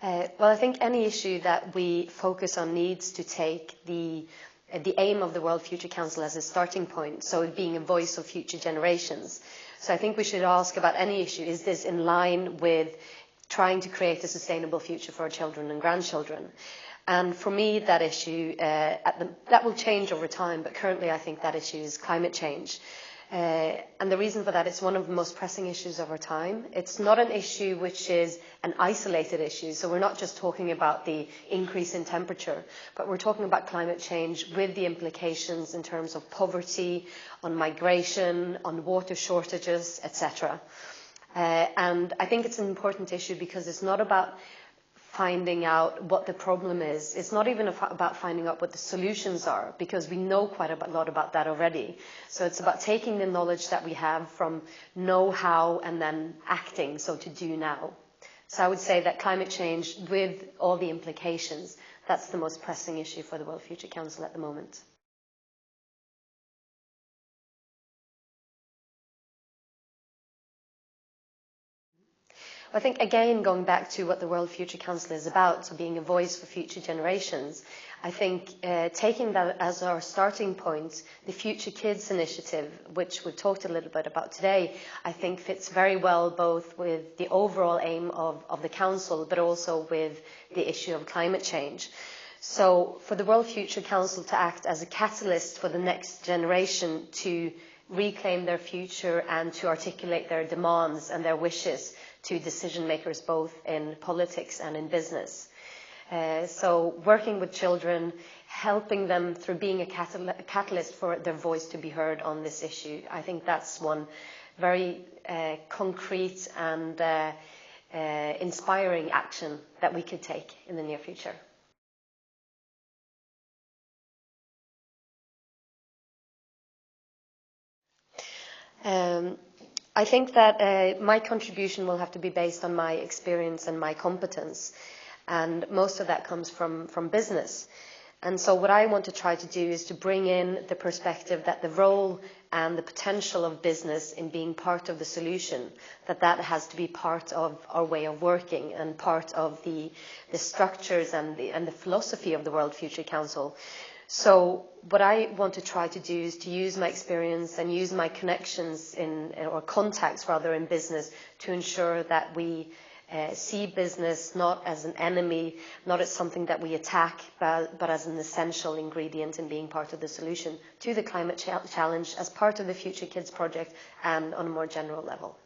Well, I think any issue that we focus on needs to take the aim of the World Future Council as a starting point, so being a voice of future generations. So I think we should ask about any issue, is this in line with trying to create a sustainable future for our children and grandchildren? And for me, that issue, that will change over time, but currently I think that issue is climate change. And the reason for that, it's one of the most pressing issues of our time. It's not an issue which is an isolated issue. So we're not just talking about the increase in temperature, but we're talking about climate change with the implications in terms of poverty, on migration, on water shortages, etc. And I think it's an important issue because it's not about finding out what the problem is. It's not even about finding out what the solutions are, because we know quite a lot about that already. So it's about taking the knowledge that we have from know-how and then acting, so to do now. So I would say that climate change, with all the implications, that's the most pressing issue for the World Future Council at the moment. I think, again, going back to what the World Future Council is about, so being a voice for future generations, I think taking that as our starting point, the Future Kids initiative, which we've talked a little bit about today, I think fits very well both with the overall aim of the Council, but also with the issue of climate change. So for the World Future Council to act as a catalyst for the next generation to reclaim their future and to articulate their demands and their wishes to decision makers both in politics and in business. So working with children, helping them through being a catalyst for their voice to be heard on this issue. I think that's one very concrete and inspiring action that we could take in the near future. I think that my contribution will have to be based on my experience and my competence, and most of that comes from business. And so what I want to try to do is to bring in the perspective that the role and the potential of business in being part of the solution, that has to be part of our way of working and part of the structures and the philosophy of the World Future Council. So what I want to try to do is to use my experience and use my connections or contacts rather in business to ensure that we see business not as an enemy, not as something that we attack, but as an essential ingredient in being part of the solution to the climate challenge as part of the Future Kids project and on a more general level.